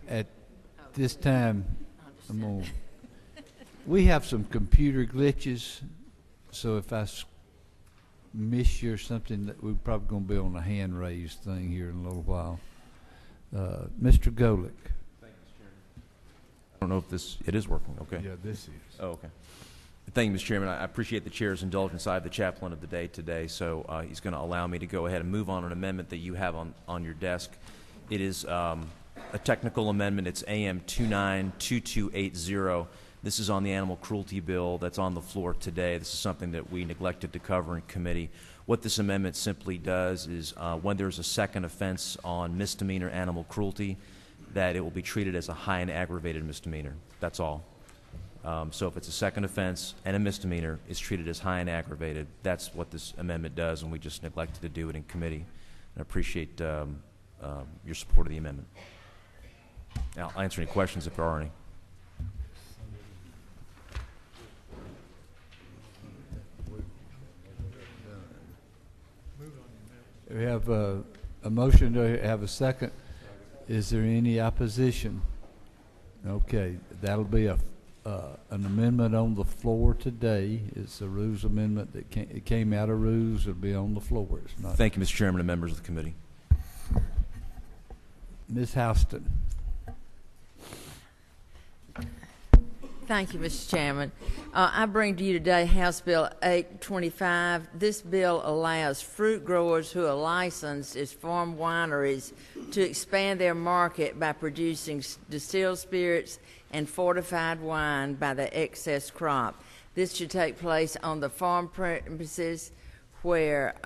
At this time, we have some computer glitches, so if I miss you or something, that we're probably going to be on a hand raised thing here in a little while. Mr. Golick. Thank you, Mr. Chairman. I don't know if it is working. Okay. Yeah, this is. Oh, okay. Thank you, Mr. Chairman. I appreciate the chair's indulgence. I have the chaplain of the day today, so he's going to allow me to go ahead and move on an amendment that you have on your desk. It is a technical amendment. It's AM 292280. This is on the animal cruelty bill that's on the floor today. This is something that we neglected to cover in committee. What this amendment simply does is when there's a second offense on misdemeanor animal cruelty, that it will be treated as a high and aggravated misdemeanor. That's all. So if it's a second offense and a misdemeanor, it's treated as high and aggravated. That's what this amendment does, and we just neglected to do it in committee. And I appreciate your support of the amendment. Now, I'll answer any questions if there are any. We have a motion to have a second. Is there any opposition? Okay, that'll be an amendment on the floor today. It's a rules amendment that it came out of rules. It'll be on the floor. It's not. Thank you, Mr. Chairman and members of the committee. Ms. Houston. Thank you, Mr. Chairman. I bring to you today House Bill 825. This bill allows fruit growers who are licensed as farm wineries to expand their market by producing distilled spirits and fortified wine by the excess crop. This should take place on the farm premises where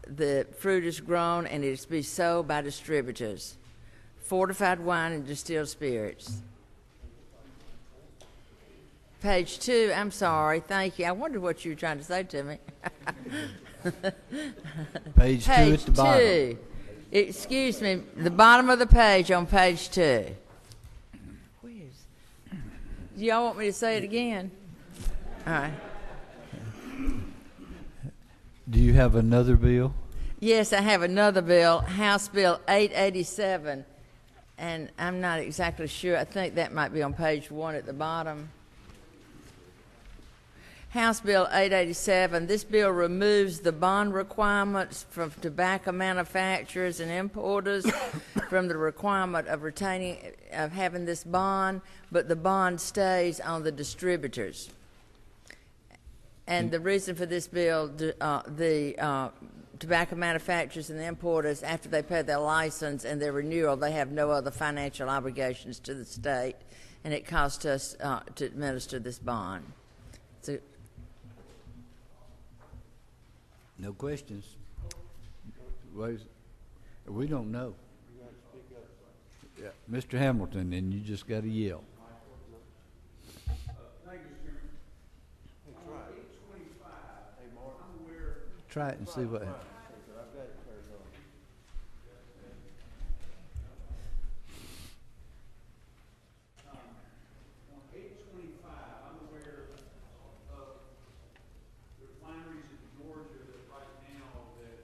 the fruit is grown, and it is to be sold by distributors. Fortified wine and distilled spirits. Page 2, I'm sorry, thank you. I wondered what you were trying to say to me. Page 2 at the bottom. 2. Excuse me, the bottom of the page on page 2. Do y'all want me to say it again? All right. Do you have another bill? Yes, I have another bill, House Bill 887, and I'm not exactly sure. I think that might be on page 1 at the bottom. House Bill 887, this bill removes the bond requirements from tobacco manufacturers and importers from the requirement of having this bond, but the bond stays on the distributors. And the reason for this bill, the tobacco manufacturers and the importers, after they pay their license and their renewal, they have no other financial obligations to the state, and it costs us to administer this bond. So, no questions. We don't know. Yeah. Mr. Hamilton, and you just got to yell. Thank you, Chairman. On 825, I'm aware. Try it and see what happens. On 825, I'm aware of refineries in Georgia that right now that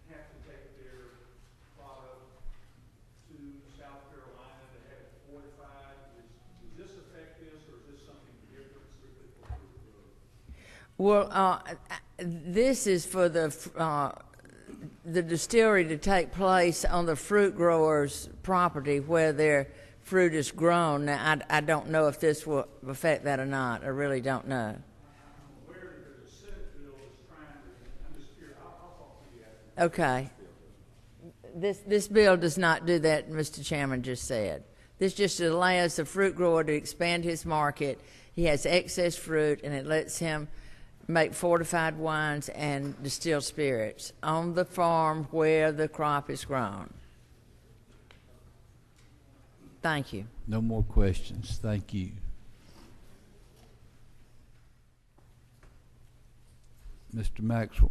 have to take their product to South Carolina to have it fortified. Does this affect this, or is this something different strictly for fruit growers? well, this is for the distillery to take place on the fruit growers' property where their fruit is grown. Now, I don't know if this will affect that or not. I really don't know. I'm aware that there's a Senate bill that's trying to, I'm just curious, I'll talk to you after. Okay. This bill does not do that, Mr. Chairman just said. This just allows the fruit grower to expand his market. He has excess fruit, and it lets him make fortified wines and distilled spirits on the farm where the crop is grown. Thank you. No more questions. Thank you. Mr. Maxwell.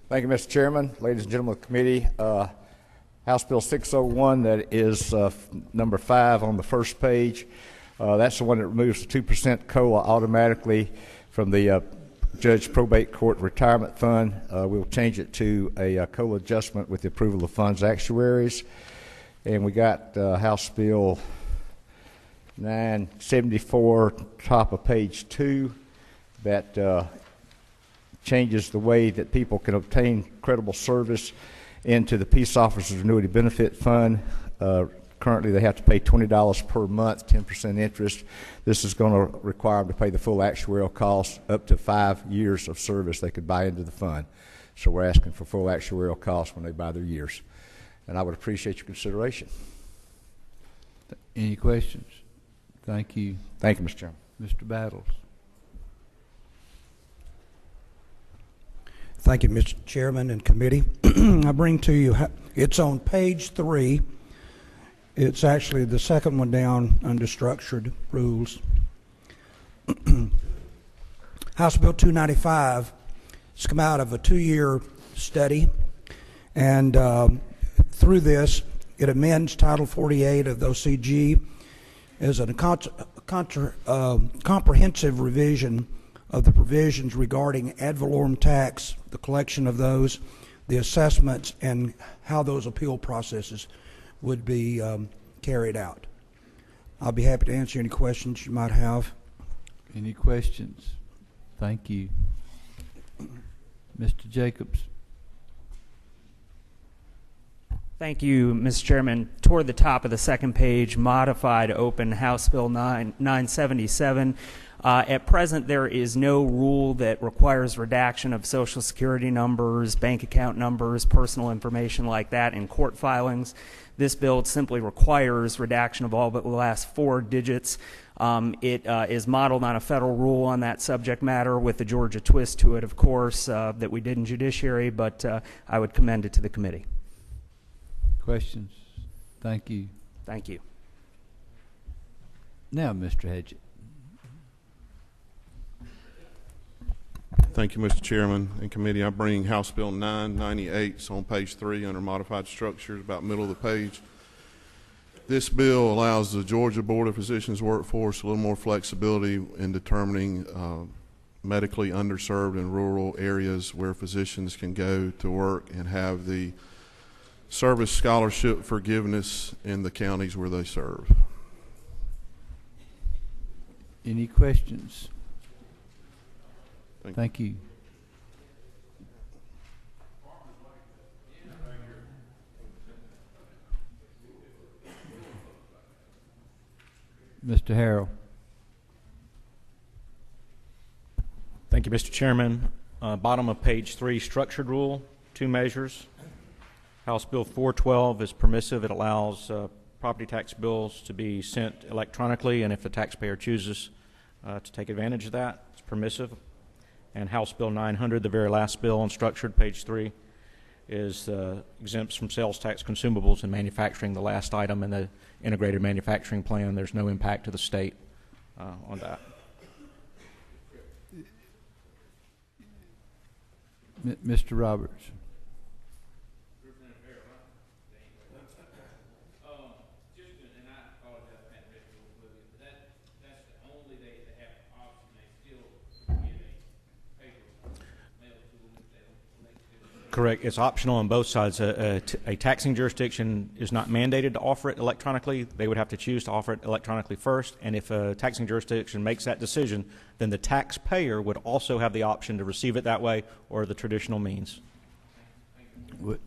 Thank you, Mr. Chairman, ladies and gentlemen of the committee. House Bill 601, that is number 5 on the first page. That's the one that removes the 2% COLA automatically from the Judge Probate Court Retirement Fund. We'll change it to a COLA adjustment with the approval of funds actuaries. And we got House Bill 974, top of page 2, that changes the way that people can obtain credible service into the Peace Officers Annuity Benefit Fund. Currently, they have to pay $20 per month, 10% interest. This is going to require them to pay the full actuarial costs up to 5 years of service they could buy into the fund. So we're asking for full actuarial costs when they buy their years. And I would appreciate your consideration. Any questions? Thank you. Thank you, Mr. Chairman. Mr. Battles. Thank you, Mr. Chairman and committee. I bring to you, it's on page 3. It's actually the second one down under structured rules. House Bill 295 has come out of a 2-year study, and through this, it amends Title 48 of the OCG as a comprehensive revision of the provisions regarding ad valorem tax, the collection of those, the assessments, and how those appeal processes would be carried out. I'll be happy to answer any questions you might have. Any questions? Thank you. Mr. Jacobs. Thank you, Mr. Chairman. Toward the top of the second page, modified open House Bill 977. At present, there is no rule that requires redaction of Social Security numbers, bank account numbers, personal information like that in court filings. This bill simply requires redaction of all but the last 4 digits. It is modeled on a federal rule on that subject matter with the Georgia twist to it, of course, that we did in judiciary, but I would commend it to the committee. Questions? Thank you. Thank you. Now, Mr. Hedgett. Thank you, Mr. Chairman and committee. I bring House Bill 998. It's on page 3 under modified structures, about middle of the page. This bill allows the Georgia Board of Physicians workforce a little more flexibility in determining medically underserved and rural areas where physicians can go to work and have the service scholarship forgiveness in the counties where they serve. Any questions? Thank you. Mr. Harrell. Thank you, Mr. Chairman. Bottom of page 3, structured rule, 2 measures. House Bill 412 is permissive. It allows property tax bills to be sent electronically, and if the taxpayer chooses to take advantage of that, it's permissive. And House Bill 900, the very last bill on structured, page 3, is exempts from sales tax consumables and manufacturing, the last item in the integrated manufacturing plan. There's no impact to the state on that. Mr. Roberts. Correct. It's optional on both sides. A taxing jurisdiction is not mandated to offer it electronically. They would have to choose to offer it electronically first. And if a taxing jurisdiction makes that decision, then the taxpayer would also have the option to receive it that way or the traditional means. What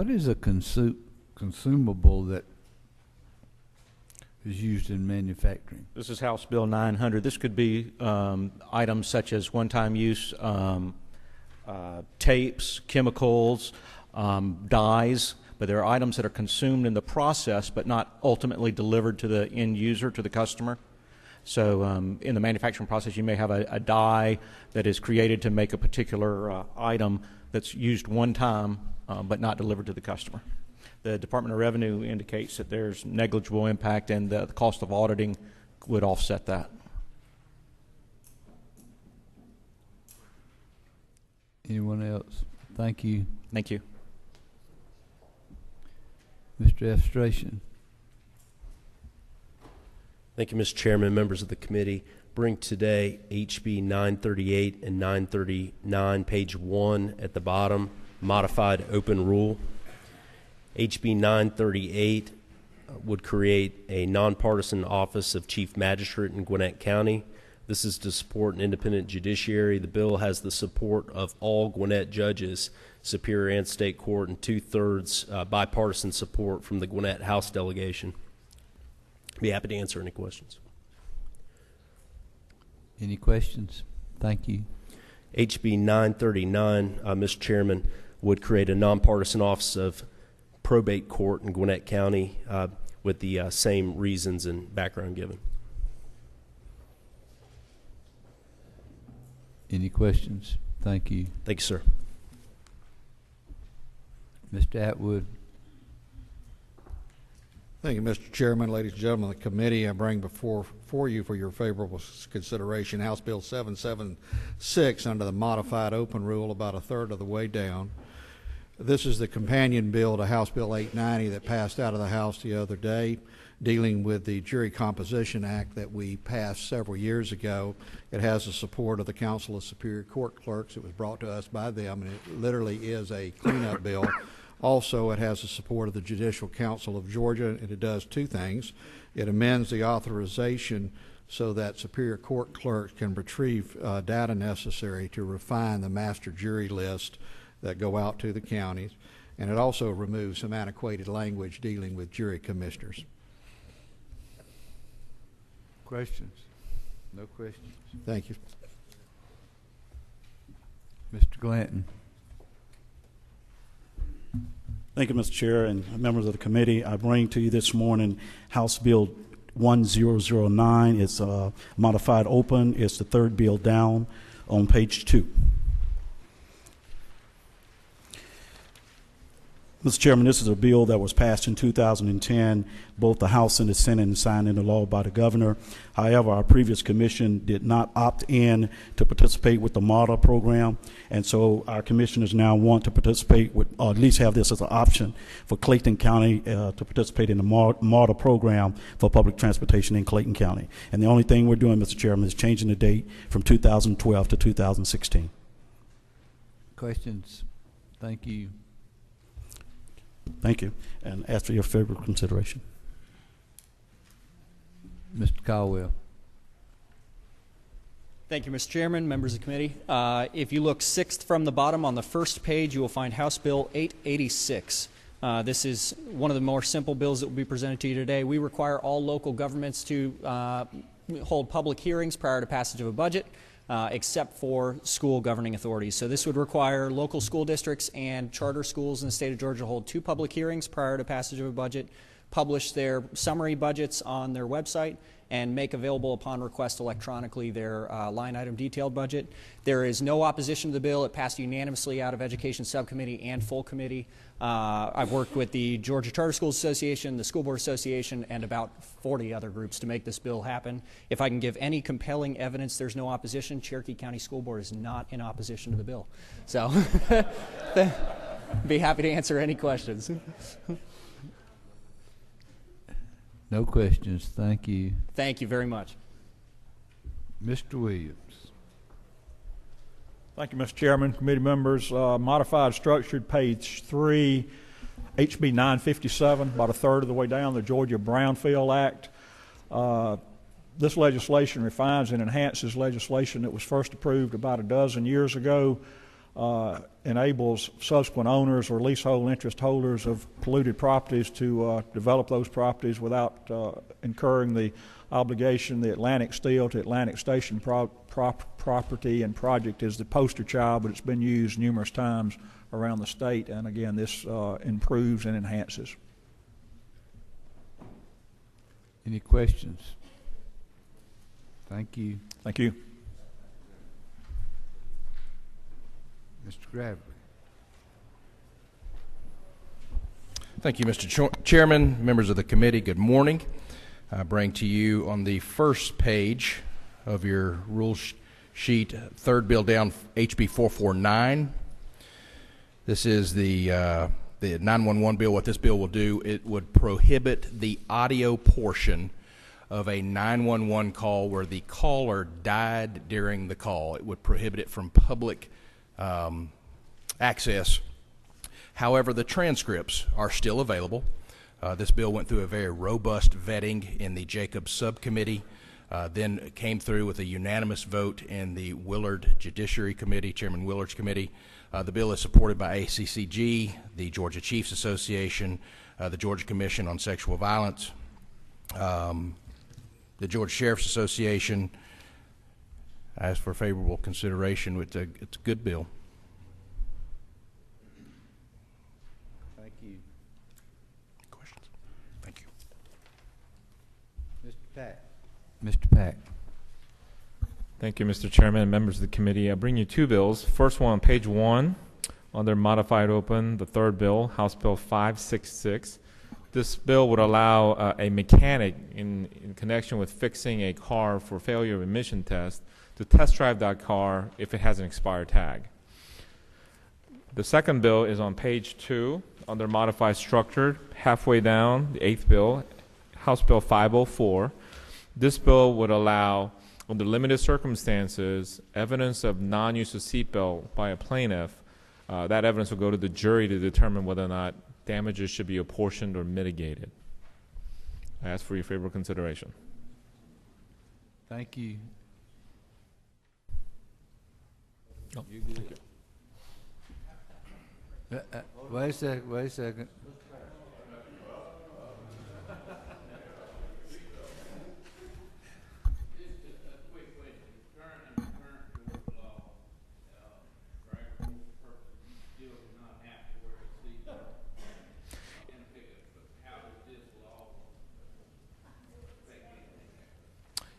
is a consumable that is used in manufacturing? This is House Bill 900. This could be items such as one-time use tapes, chemicals, dyes, but there are items that are consumed in the process but not ultimately delivered to the end user, to the customer. So in the manufacturing process, you may have a dye that is created to make a particular item that's used one time but not delivered to the customer. The Department of Revenue indicates that there's negligible impact and the cost of auditing would offset that. Anyone else? Thank you. Thank you. Mr. Efstration. Thank you, Mr. Chairman, members of the committee. bring today HB 938 and 939, page 1 at the bottom, modified open rule. HB 938 would create a nonpartisan office of Chief Magistrate in Gwinnett County. This is to support an independent judiciary. The bill has the support of all Gwinnett judges, Superior and State Court, and 2/3 bipartisan support from the Gwinnett House delegation. Be happy to answer any questions. Any questions? Thank you. HB 939, Mr. Chairman, would create a nonpartisan office of probate court in Gwinnett County with the same reasons and background given. Any questions? Thank you. Thank you, sir. Mr. Atwood. Thank you, Mr. Chairman, ladies and gentlemen of the committee. I bring for you for your favorable consideration House Bill 776 under the modified open rule, about a third of the way down. This is the companion bill to House Bill 890 that passed out of the House the other day, dealing with the Jury Composition Act that we passed several years ago. It has the support of the Council of Superior Court Clerks. It was brought to us by them, and it literally is a cleanup bill. Also, it has the support of the Judicial Council of Georgia, and it does two things. It amends the authorization so that Superior Court clerks can retrieve data necessary to refine the master jury list that go out to the counties, and it also removes some antiquated language dealing with jury commissioners. Questions? No questions. Thank you. Mr. Glanton. Thank you, Mr. Chair and members of the committee. I bring to you this morning House Bill 1009. It's modified open. It's the third bill down on page 2. Mr. Chairman, this is a bill that was passed in 2010, both the House and the Senate, and signed into law by the governor. However, our previous commission did not opt in to participate with the MARTA program, and so our commissioners now want to participate with, or at least have this as an option for Clayton County to participate in the MARTA program for public transportation in Clayton County. And the only thing we're doing, Mr. Chairman, is changing the date from 2012 to 2016. Questions? Thank you. Thank you, and ask for your favorable consideration. Mr. Caldwell. Thank you, Mr. Chairman, members of the committee. If you look sixth from the bottom on the first page, you will find House Bill 886. This is one of the more simple bills that will be presented to you today. We require all local governments to hold public hearings prior to passage of a budget, except for school governing authorities. So this would require local school districts and charter schools in the state of Georgia to hold 2 public hearings prior to passage of a budget, publish their summary budgets on their website, and make available upon request electronically their line item detailed budget. There is no opposition to the bill. It passed unanimously out of Education Subcommittee and full committee. I've worked with the Georgia Charter Schools Association, the School Board Association, and about 40 other groups to make this bill happen. If I can give any compelling evidence there's no opposition, Cherokee County School Board is not in opposition to the bill. So be happy to answer any questions. No questions. Thank you. Thank you very much. Mr. Williams. Thank you, Mr. Chairman, committee members. Modified structured, page 3, HB 957, about a third of the way down, the Georgia Brownfield Act. This legislation refines and enhances legislation that was first approved about a dozen years ago, enables subsequent owners or leasehold interest holders of polluted properties to develop those properties without incurring the obligation. The Atlantic Steel to Atlantic Station property and project is the poster child, but it's been used numerous times around the state, and again, this improves and enhances. Any questions? Thank you. Thank you. Mr. Gravely. Thank you, Mr. Chairman, members of the committee, good morning. I bring to you on the first page of your rule sheet, third bill down, HB 449. This is the 911 bill. What this bill will do, it would prohibit the audio portion of a 911 call where the caller died during the call. It would prohibit it from public access. However, the transcripts are still available. This bill went through a very robust vetting in the Jacobs Subcommittee, then came through with a unanimous vote in the Willard Judiciary Committee, Chairman Willard's committee. The bill is supported by ACCG, the Georgia Chiefs Association, the Georgia Commission on Sexual Violence, the Georgia Sheriff's Association. I ask for favorable consideration. It's a good bill. Thank you. Questions? Thank you. Mr. Pack. Mr. Pack. Thank you, Mr. Chairman and members of the committee. I bring you two bills. First one on page 1, under modified open, the third bill, House Bill 566. This bill would allow a mechanic in connection with fixing a car for failure of emission test to test drive that car if it has an expired tag. The second bill is on page 2, under modified structured, halfway down, the eighth bill, House Bill 504. This bill would allow, under limited circumstances, evidence of non-use of seatbelt by a plaintiff. That evidence will go to the jury to determine whether or not damages should be apportioned or mitigated. I ask for your favorable consideration. Thank you. Oh, You good? thank you. Wait a second.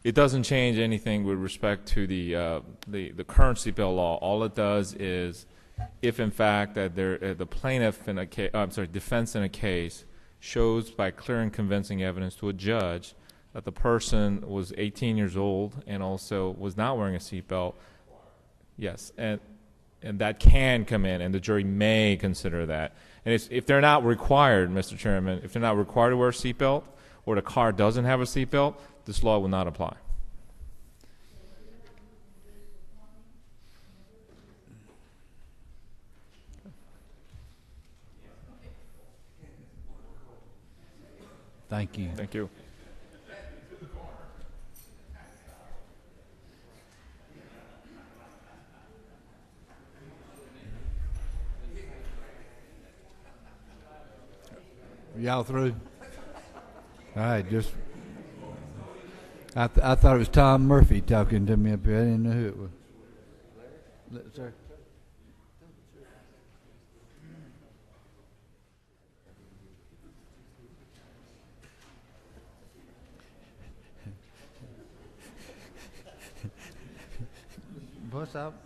It doesn't change anything with respect to the current seatbelt law. All it does is, if in fact that the plaintiff in a case, defense in a case shows by clear and convincing evidence to a judge that the person was 18 years old and also was not wearing a seatbelt, yes, and that can come in, and the jury may consider that. And if they're not required, Mr. Chairman, if they're not required to wear a seatbelt, or the car doesn't have a seatbelt, this law will not apply. Thank you. Thank you. Y'all through? All right, just I thought it was Tom Murphy talking to me up here. I didn't know who it was. Sir.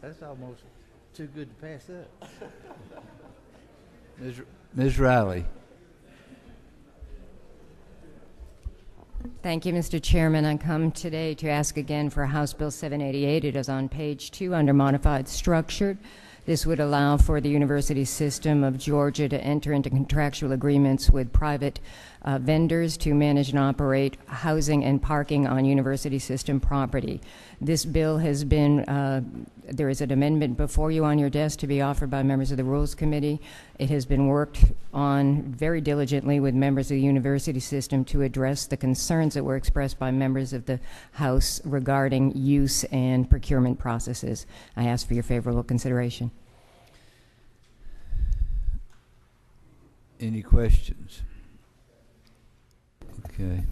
That's almost too good to pass up. Ms. Riley. Thank you, Mr. Chairman. I come today to ask again for House Bill 788. It is on page 2 under modified structured. This would allow for the University System of Georgia to enter into contractual agreements with private vendors to manage and operate housing and parking on university system property. This bill has been, there is an amendment before you on your desk to be offered by members of the Rules Committee. It has been worked on very diligently with members of the university system to address the concerns that were expressed by members of the House regarding use and procurement processes. I ask for your favorable consideration. Any questions? Okay.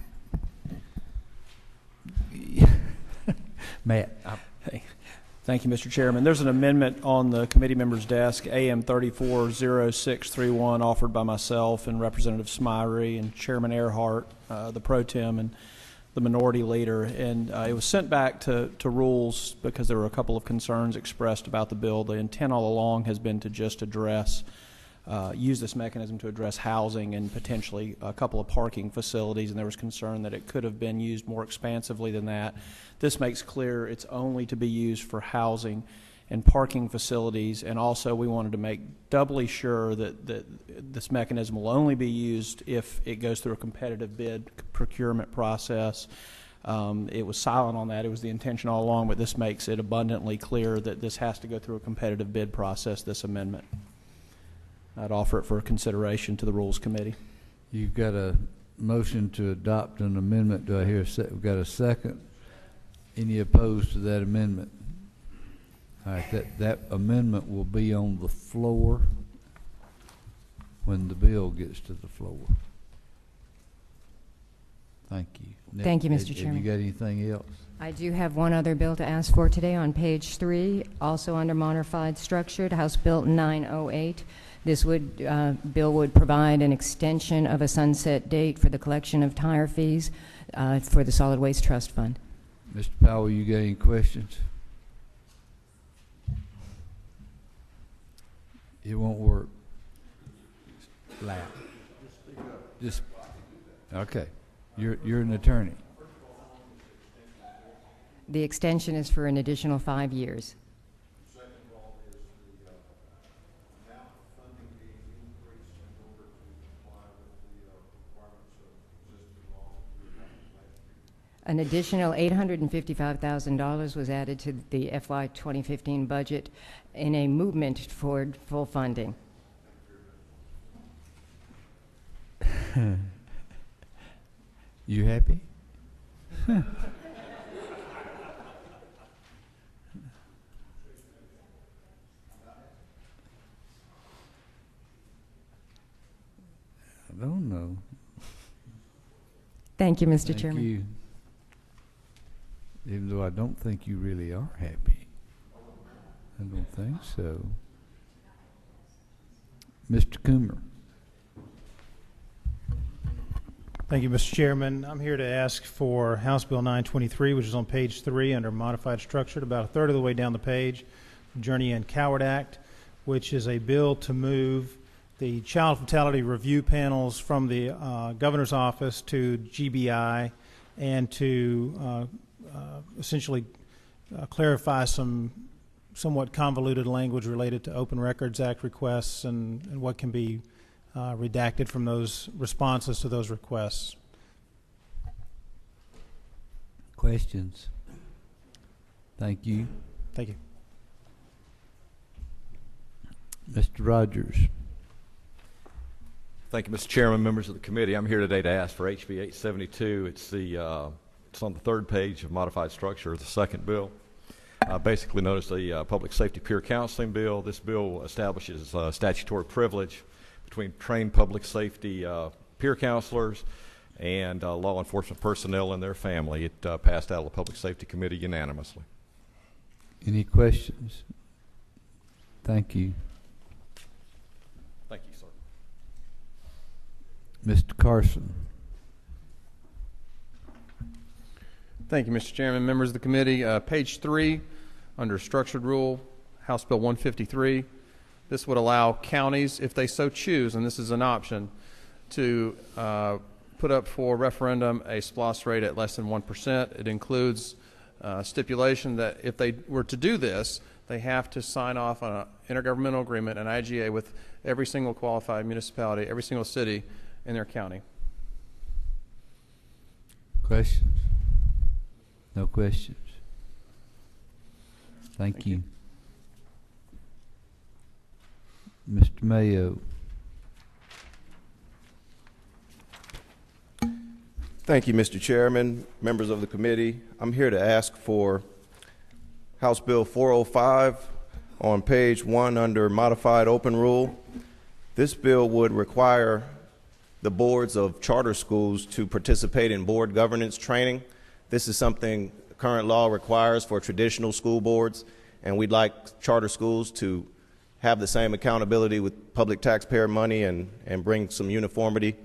Matt. Hey. Thank you, Mr. Chairman. There's an amendment on the committee member's desk, AM 340631, offered by myself and Representative Smyrie and Chairman Earhart, the pro tem, and the minority leader. And it was sent back to Rules because there were a couple of concerns expressed about the bill. The intent all along has been to just address use this mechanism to address housing and potentially a couple of parking facilities, and there was concern that it could have been used more expansively than that. This makes clear it's only to be used for housing and parking facilities, and also we wanted to make doubly sure that this mechanism will only be used if it goes through a competitive bid procurement process. It was silent on that. It was the intention all along, but this makes it abundantly clear that this has to go through a competitive bid process, this amendment. I'd offer it for consideration to the Rules Committee. You've got a motion to adopt an amendment. Do I hear we've got a second? Any opposed to that amendment? All right, that amendment will be on the floor when the bill gets to the floor. Thank you. Thank you, Mr. Chairman. Have you got anything else? I do have one other bill to ask for today on page 3, also under modified structured, House Bill 908. This bill would provide an extension of a sunset date for the collection of tire fees for the Solid Waste Trust Fund. Mr. Powell, you got any questions? It won't work. Loud. Just okay. You're an attorney. The extension is for an additional 5 years. Second of all is the amount of funding being increased in order to comply with the requirements of existing law. An additional $855,000 was added to the FY 2015 budget in a movement toward full funding. You happy? I don't know. Thank you, Mr. Thank Chairman. you. Even though I don't think you really are happy. I don't think so. Mr. Coomer. Thank you, Mr. Chairman. I'm here to ask for House Bill 923, which is on page 3 under modified structured, about a third of the way down the page, Journey and Coward Act, which is a bill to move the child fatality review panels from the governor's office to GBI and to essentially clarify some somewhat convoluted language related to Open Records Act requests and what can be redacted from those responses to those requests. Questions? Thank you. Thank you. Mr. Rogers. Thank you, Mr. Chairman, members of the committee. I'm here today to ask for HB 872. It's on the third page of modified structure of the second bill. Basically known as the Public Safety Peer Counseling Bill. This bill establishes statutory privilege between trained public safety peer counselors and law enforcement personnel and their family. It passed out of the Public Safety Committee unanimously. Any questions? Thank you. Thank you, sir. Mr. Carson. Thank you, Mr. Chairman. Members of the committee, page 3, under structured rule, House Bill 153. This would allow counties, if they so choose, and this is an option, to put up for referendum a SPLOST rate at less than 1%. It includes stipulation that if they were to do this, they have to sign off on an intergovernmental agreement, an IGA, with every single qualified municipality, every single city in their county. Questions? No questions. Thank you. Mr. Mayo. Thank you, Mr. Chairman, members of the committee. I'm here to ask for House Bill 405 on page 1 under modified open rule. This bill would require the boards of charter schools to participate in board governance training. This is something current law requires for traditional school boards, and we'd like charter schools to have the same accountability with public taxpayer money and bring some uniformity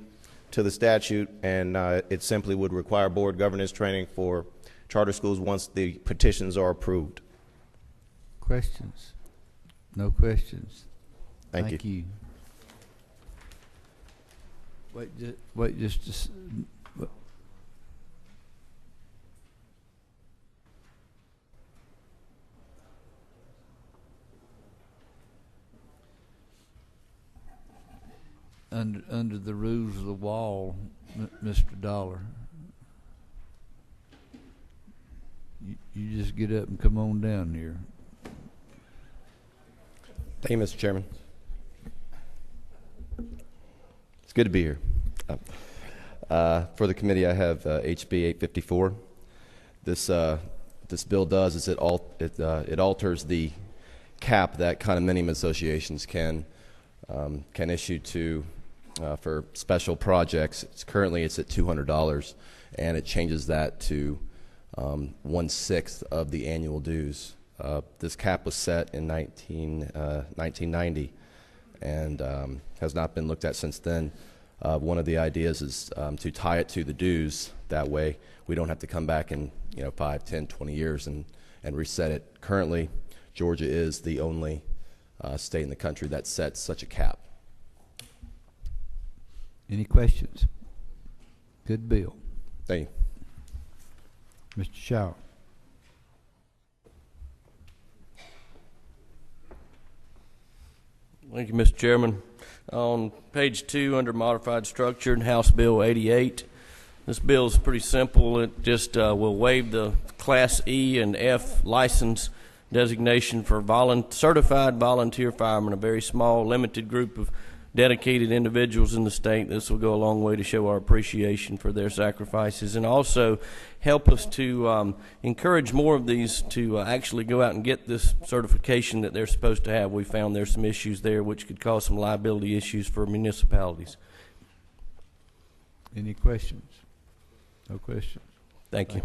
to the statute, and it simply would require board governance training for charter schools once the petitions are approved. Questions? No questions. Thank you. Wait just a under the rules of the wall, Mr. Dollar. you just get up and come on down here. Thank you, Mr. Chairman. It's good to be here. For the committee, I have HB 854. This bill does is it alters the cap that condominium associations can issue to for special projects. Currently it's at $200, and it changes that to 1/6 of the annual dues. This cap was set in 1990 and has not been looked at since then. One of the ideas is to tie it to the dues. That way we don't have to come back in 5, 10, 20 years and reset it. Currently, Georgia is the only state in the country that sets such a cap. Any questions? Good bill. Thank you. Mr. Shaw. Thank you, Mr. Chairman. On page 2, under modified structure, House Bill 88, this bill is pretty simple. It just will waive the Class E and F license designation for certified volunteer firemen, a very small, limited group of dedicated individuals in the state. This will go a long way to show our appreciation for their sacrifices and also help us to encourage more of these to actually go out and get this certification that they're supposed to have. We found there's some issues there which could cause some liability issues for municipalities. Any questions? No questions. Thank you.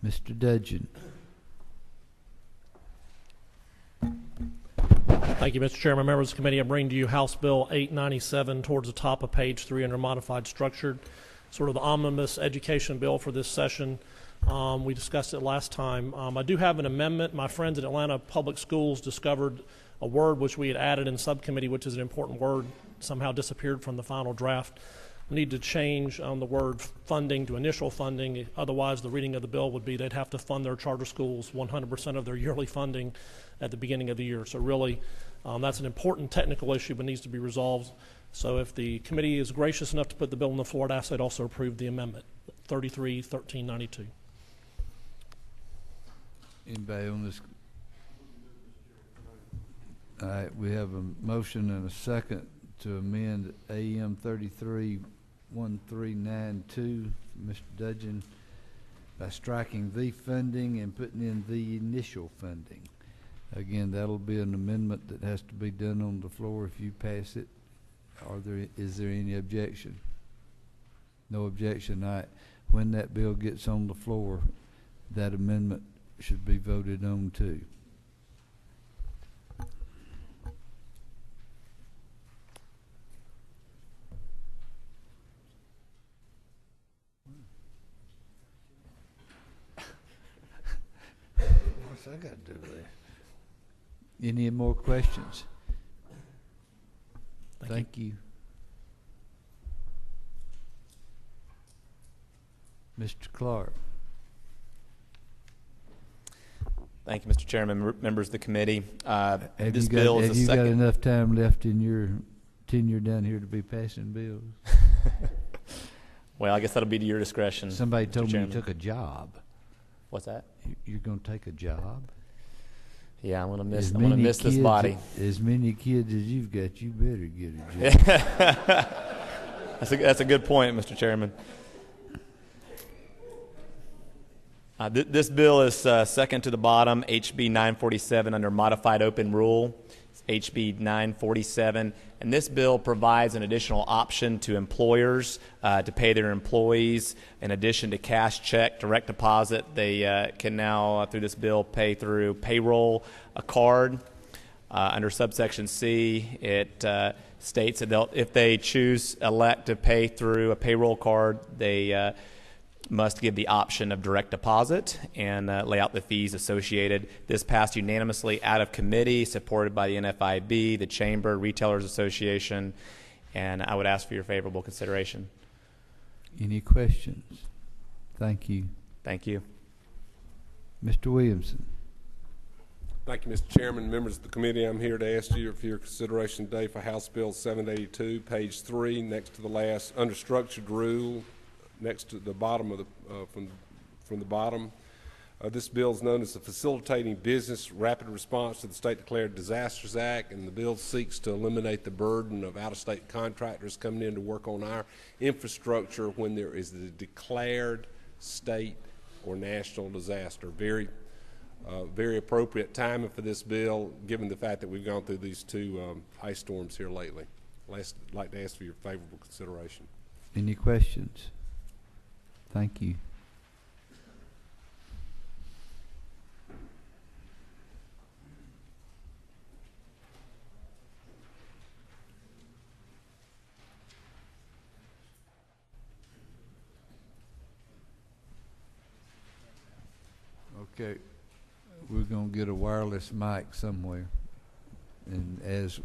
Mr. Dudgeon. Thank you, Mr. Chairman. Members of the committee, I bring to you House Bill 897 towards the top of page 3 under modified structured, sort of the omnibus education bill for this session. We discussed it last time. I do have an amendment. My friends at Atlanta Public Schools discovered a word which we had added in subcommittee, which is an important word, somehow disappeared from the final draft. We need to change the word funding to initial funding. Otherwise, the reading of the bill would be they'd have to fund their charter schools 100% of their yearly funding at the beginning of the year. So really, that's an important technical issue but needs to be resolved. So if the committee is gracious enough to put the bill on the floor, I'd ask they'd also approve the amendment, 33-1392. Anybody on this? All right, we have a motion and a second to amend AM 33-1392, Mr. Dudgeon, by striking the funding and putting in the initial funding. Again, that'll be an amendment that has to be done on the floor if you pass it. Is there any objection? No objection. All right. When that bill gets on the floor, that amendment should be voted on too. What's I got to do there? Any more questions? Thank you. Mr. Clark. Thank you, Mr. Chairman, members of the committee. Have you got enough time left in your tenure down here to be passing bills? Well, I guess that'll be to your discretion. Somebody told me you Chairman. took a job. What's that? You're going to take a job? Yeah, I'm gonna miss this body. As many kids as you've got, you better get a job. That's a good point, Mr. Chairman. This bill is second to the bottom, HB 947 under modified open rule. It's HB 947, and this bill provides an additional option to employers to pay their employees in addition to cash check, direct deposit. They can now, through this bill, pay through payroll, a card. Under subsection C, it states that if they elect to pay through a payroll card, they must give the option of direct deposit and lay out the fees associated. This passed unanimously out of committee, supported by the NFIB, the Chamber, Retailers Association, and I would ask for your favorable consideration. Any questions? Thank you. Thank you. Mr. Williamson. Thank you, Mr. Chairman, members of the committee. I'm here to ask you for your consideration today for House Bill 782, page 3, next to the last, under structured rule, next to the bottom of the from from the bottom. This bill is known as the Facilitating Business Rapid Response to the State Declared Disasters Act, and the bill seeks to eliminate the burden of out-of-state contractors coming in to work on our infrastructure when there is a declared state or national disaster. Very appropriate timing for this bill, given the fact that we've gone through these two ice storms here lately. I'd like to ask for your favorable consideration. Any questions? Thank you. Okay, we're gonna get a wireless mic somewhere, and as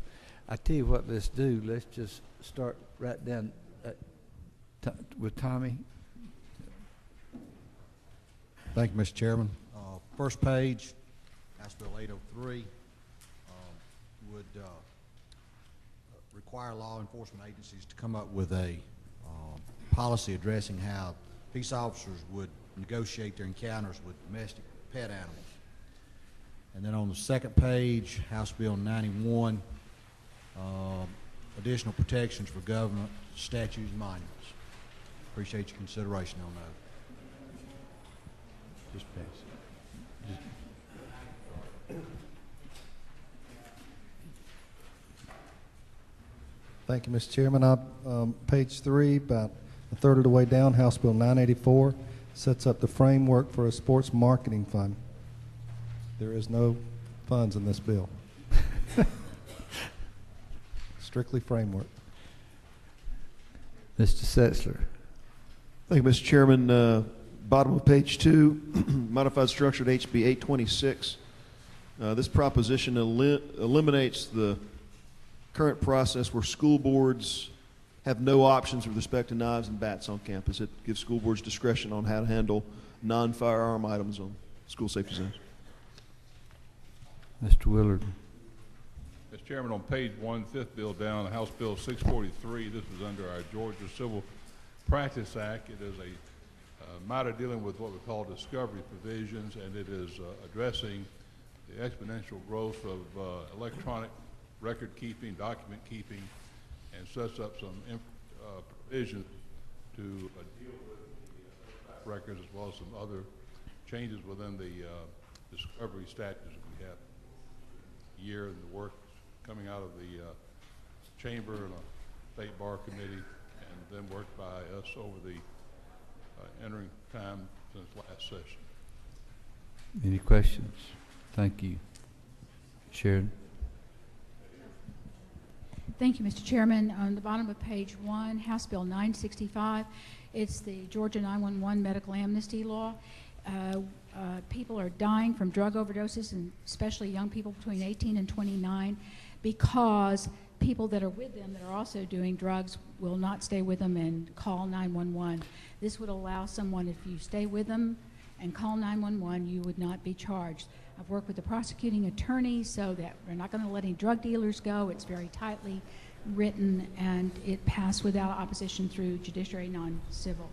I tell you what, let's do. Let's just start right down with Tommy. Thank you, Mr. Chairman. First page, House Bill 803 would require law enforcement agencies to come up with a policy addressing how peace officers would negotiate their encounters with domestic pet animals. And then on the second page, House Bill 91, additional protections for government statues and monuments. Appreciate your consideration on that. Just pass it. Thank you, Mr. Chairman. Page 3, about a third of the way down, House Bill 984 sets up the framework for a sports marketing fund. There is no funds in this bill. Strictly framework. Mr. Setzler. Thank you, Mr. Chairman. Bottom of page 2, modified structured HB 826. This proposition eliminates the current process where school boards have no options with respect to knives and bats on campus. It gives school boards discretion on how to handle non-firearm items on school safety zones. Mr. Willard. Mr. Chairman, on page 1, fifth bill down, House Bill 643, this was under our Georgia Civil Practice Act. It is a matter dealing with what we call discovery provisions, and it is addressing the exponential growth of electronic record keeping, document keeping, and sets up some provisions to deal with the records as well as some other changes within the discovery statutes that we have year in the work coming out of the chamber and a state bar committee, and then worked by us over the entering time since last session. Any questions? Thank you. Sharon. Thank you, Mr. Chairman. On the bottom of page 1, House Bill 965, it's the Georgia 911 medical amnesty law. People are dying from drug overdoses, and especially young people between 18 and 29, because people that are with them that are also doing drugs will not stay with them and call 911. This would allow someone, if you stay with them and call 911, you would not be charged. I've worked with the prosecuting attorney so that we're not going to let any drug dealers go. It's very tightly written, and it passed without opposition through judiciary non-civil.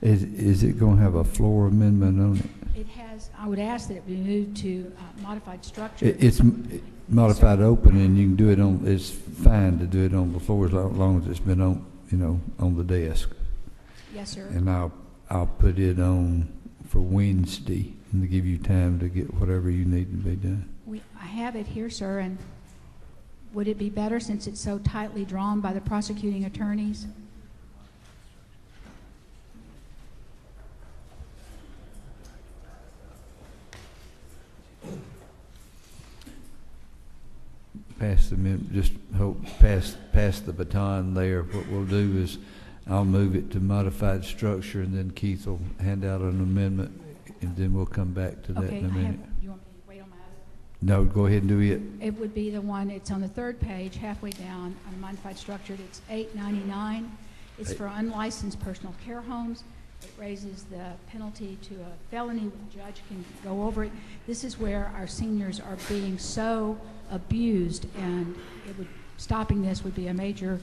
Is it going to have a floor amendment on it? It has. I would ask that it be moved to modified structure. It's modified open, and you can do it on. It's fine to do it on the floor as long as it's been on, on the desk. Yes, sir. And I'll put it on for Wednesday, and to give you time to get whatever you need to be done. I have it here, sir, and would it be better since it's so tightly drawn by the prosecuting attorneys? Pass the baton there. What we'll do is I'll move it to modified structure, and then Keith will hand out an amendment, and then we'll come back to that in a minute. You want me to wait on my other? No, go ahead and do it. It would be the one, it's on the third page, halfway down, on modified structure. It's 899. It's for unlicensed personal care homes. It raises the penalty to a felony. The judge can go over it. This is where our seniors are being so abused, and stopping this would be a major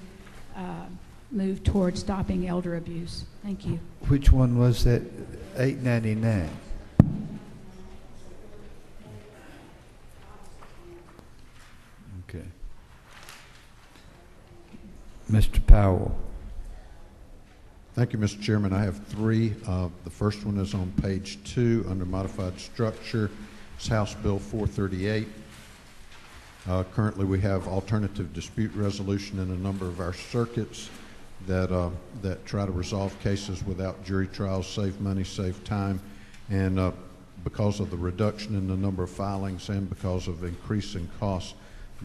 move toward stopping elder abuse. Thank you. Which one was that? 899. Okay. Mr. Powell. Thank you, Mr. Chairman. I have three. The first one is on page 2 under modified structure. It's House Bill 438. Currently, we have alternative dispute resolution in a number of our circuits that try to resolve cases without jury trials, save money, save time, and because of the reduction in the number of filings and because of increasing costs,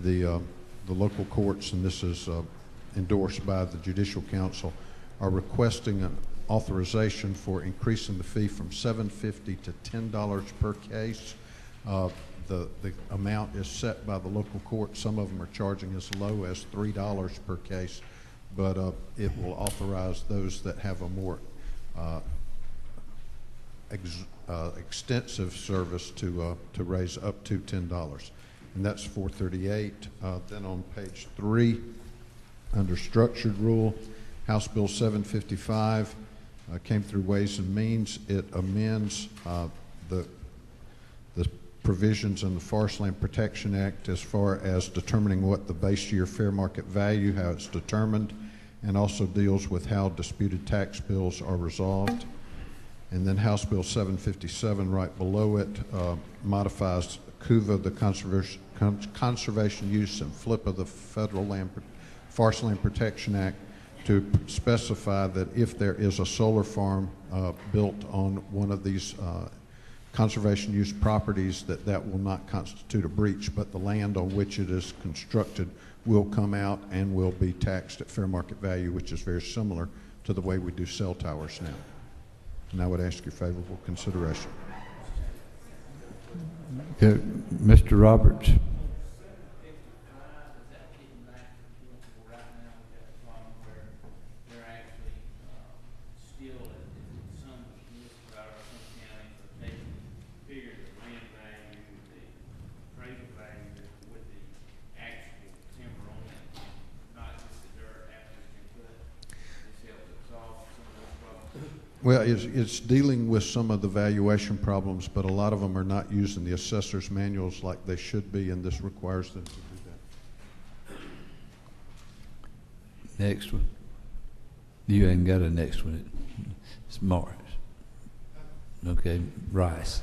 the local courts, and this is endorsed by the Judicial Council, are requesting an authorization for increasing the fee from $7.50 to $10 per case. The amount is set by the local court. Some of them are charging as low as $3 per case, but it will authorize those that have a more extensive service to raise up to $10. And that's 438. Then on page 3, under structured rule, House Bill 755 came through Ways and Means. It amends the provisions in the Forest Land Protection Act as far as determining what the base year fair market value, how it's determined, and also deals with how disputed tax bills are resolved. And then House Bill 757, right below it, modifies CUVA, the Conservation Use and Flip of the Forest Land Protection Act, to specify that if there is a solar farm built on one of these conservation use properties, that will not constitute a breach, but the land on which it is constructed will come out and will be taxed at fair market value, which is very similar to the way we do cell towers now. And I would ask your favorable consideration. Okay. Mr. Roberts. Well, it's dealing with some of the valuation problems, but a lot of them are not using the assessor's manuals like they should be, and this requires them to do that. Next one. You ain't got a next one. It's Morris. Okay, Rice.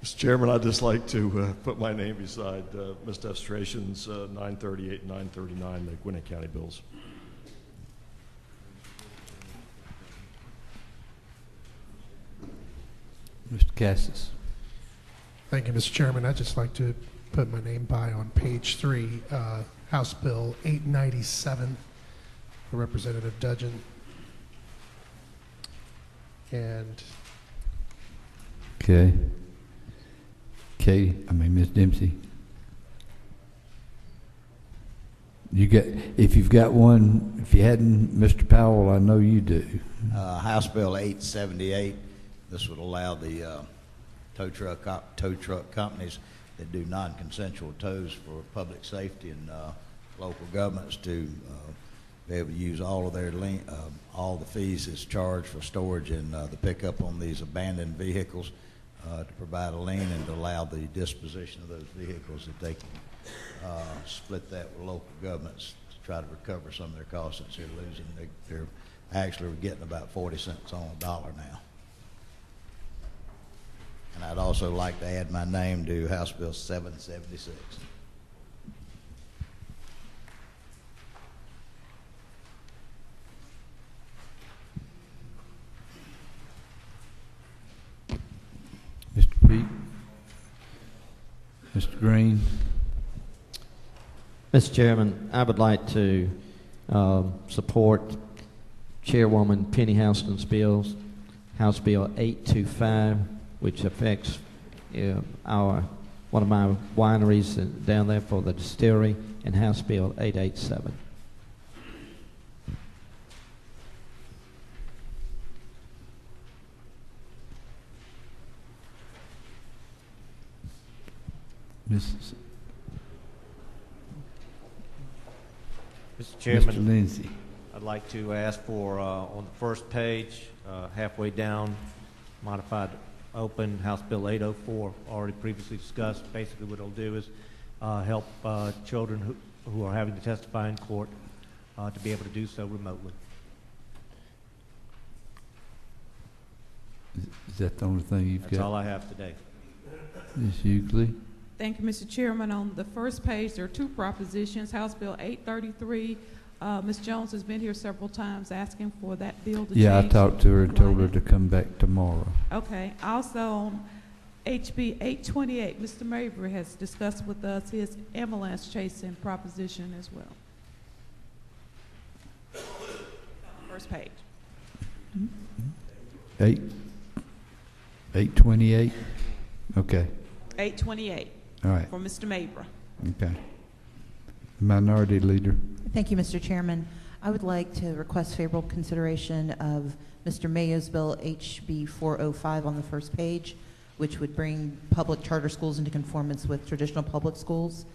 Mr. Chairman, I'd just like to put my name beside Ms. Demonstration's 938 and 939, the Gwinnett County bills. Mr. Cassis. Thank you, Mr. Chairman. I'd just like to put my name by on page 3, House Bill 897 for Representative Dudgeon. And Okay. Ms. Dempsey. If you've got one, if you hadn't, Mr. Powell, I know you do. House Bill 878. This would allow the tow truck companies that do non-consensual tows for public safety and local governments to be able to use all of their all the fees that's charged for storage and the pickup on these abandoned vehicles to provide a lien and to allow the disposition of those vehicles, that they can split that with local governments to try to recover some of their costs that they're losing. They're actually getting about 40 cents on a dollar now. And I'd also like to add my name to House Bill 776. Mr. Peake. Mr. Green. Mr. Chairman, I would like to support Chairwoman Penny Houston's bills, House Bill 825, which affects one of my wineries down there for the distillery, and House Bill 887. Mr. Chairman, Mr. Lindsay. I'd like to ask for, on the first page, halfway down, modified open, House Bill 804, already previously discussed. Basically what it'll do is help children who are having to testify in court to be able to do so remotely. Is that the only thing you've got? That's all I have today. Ms. Hughley? Thank you, Mr. Chairman. On the first page, there are two propositions. House Bill 833, Ms. Jones has been here several times asking for that bill to change. Yeah, I talked to her and told her to come back tomorrow. Okay. Also, on HB 828, Mr. Mabry has discussed with us his ambulance chasing proposition as well. First page. 828? Okay. 828. All right. For Mr. Mabry. Okay. Minority Leader. Thank you, Mr. Chairman. I would like to request favorable consideration of Mr. Mayo's bill HB 405 on the first page, which would bring public charter schools into conformance with traditional public schools.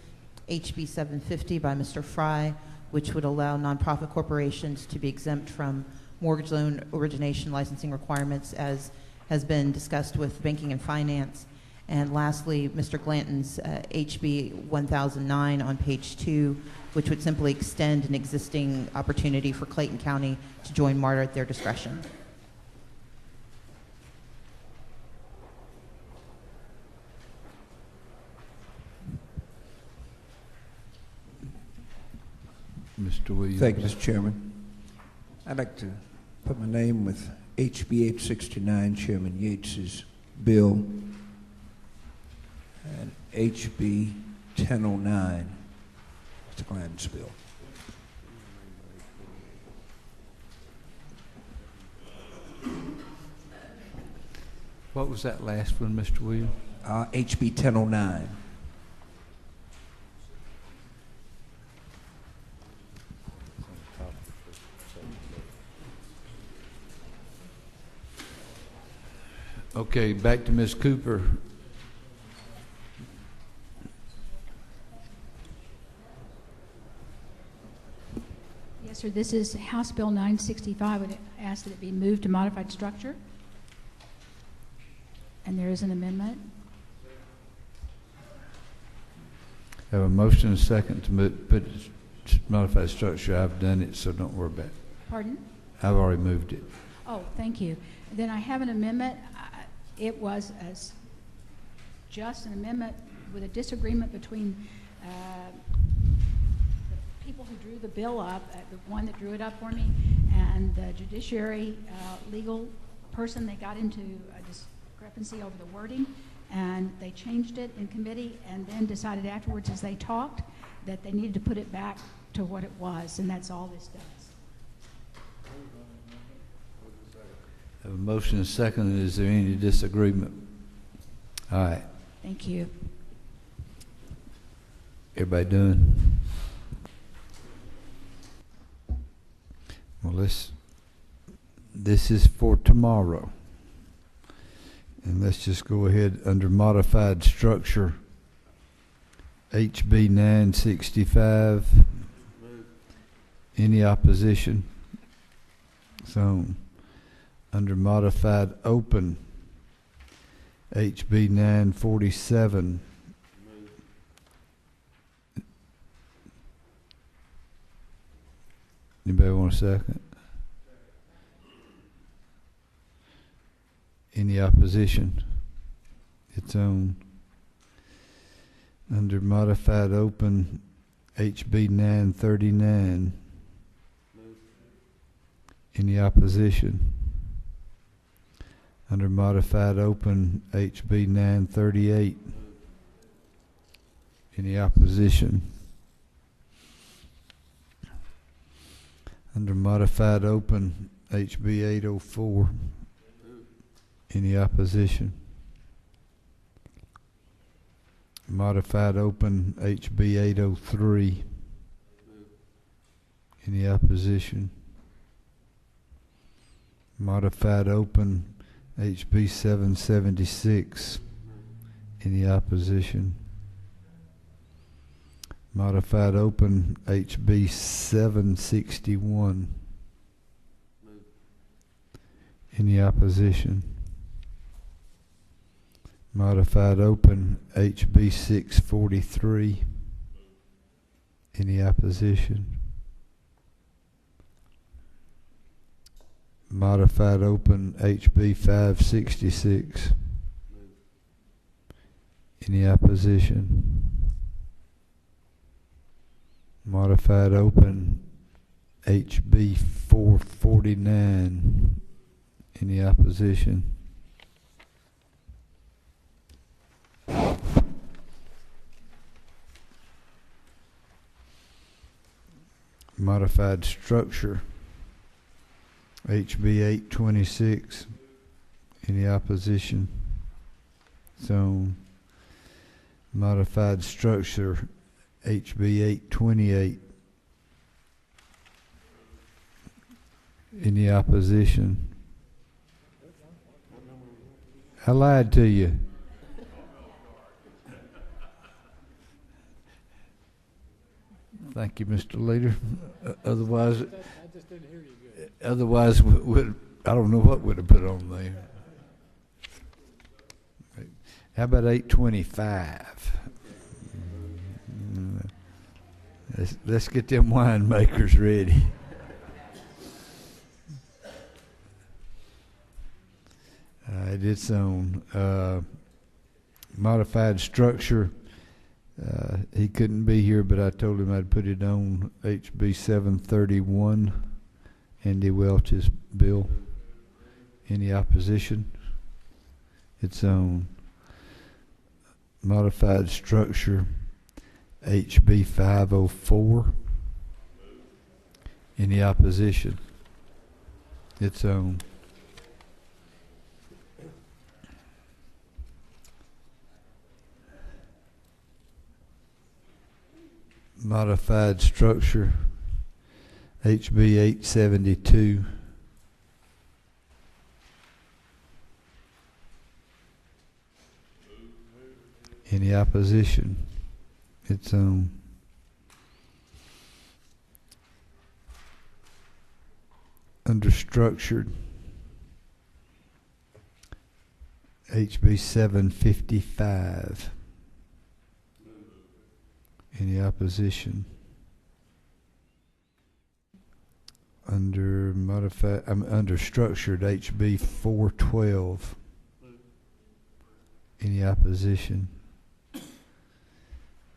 HB 750 by Mr. Fry, which would allow nonprofit corporations to be exempt from mortgage loan origination licensing requirements, as has been discussed with banking and finance. And lastly, Mr. Glanton's HB 1009 on page 2, which would simply extend an existing opportunity for Clayton County to join MARTA at their discretion. Mr. Williams. Thank you, Mr. Chairman. I'd like to put my name with HB 869, Chairman Yates's bill, and HB 1009, Mr. Glanton's bill. What was that last one, Mr. Williams? HB 1009. Okay, back to Ms. Cooper. Yes, sir. This is House Bill 965. Would ask that it be moved to modified structure. And there is an amendment. Have a motion and a second to put it to modified structure. I've done it, so don't worry about it. Pardon? I've already moved it. Oh, thank you. Then I have an amendment. It was as just an amendment with a disagreement between the people who drew the bill up, the one that drew it up for me, and the judiciary legal person. They got into a discrepancy over the wording, and they changed it in committee, and then decided afterwards as they talked that they needed to put it back to what it was, and that's all this does. Have a motion and a second. Is there any disagreement? All right. Thank you. Everybody done? Well, this is for tomorrow. And let's just go ahead under modified structure. HB 965. Any opposition? So, under modified open, HB 947. Anybody want a second? Any opposition? It's on. Under modified open, HB 939. Any opposition? Under modified open, HB 938. Any opposition? Under modified open, HB 804. Any opposition? Modified open, HB 803. Any opposition? Modified open, HB 776. Any opposition? Modified open HB 761. Any opposition? Modified open HB 643. Any opposition? Modified open HB 566. Any opposition? Modified open HB 449. Any opposition? Modified structure HB 826. Any opposition? Zone. Modified structure HB 828. Any opposition? I lied to you. Thank you, Mr. Leader. Otherwise, otherwise, I don't know what would have put on there. How about 825? Let's get them winemakers ready. It's on modified structure. He couldn't be here, but I told him I'd put it on HB 731, Andy Welch's bill. Any opposition? It's on modified structure HB 504. Any opposition? It's on modified structure HB 872. Any opposition? It's on under structured HB 755. Any opposition? Under modified, under structured HB 412. Any opposition?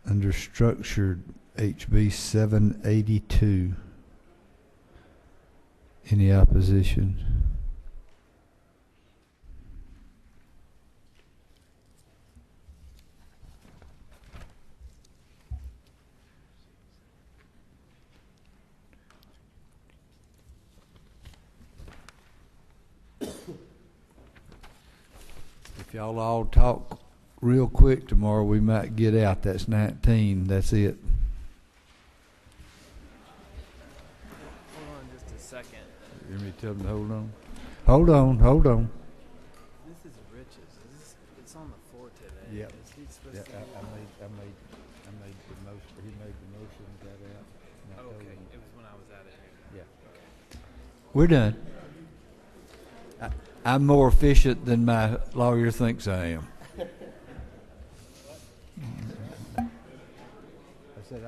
Under structured HB 782. Any opposition? If y'all all talk real quick tomorrow, we might get out. That's 19. That's it. Hold on just a second. You want me to tell them to hold on? Hold on, hold on. This is Rich's. It's on the floor today. Yep. Is he supposed Yeah, to? I made the motion. He made the motion. Got out. and I told Okay, him. it was when I was at it. Yeah. We're done. I'm more efficient than my lawyer thinks I am. I said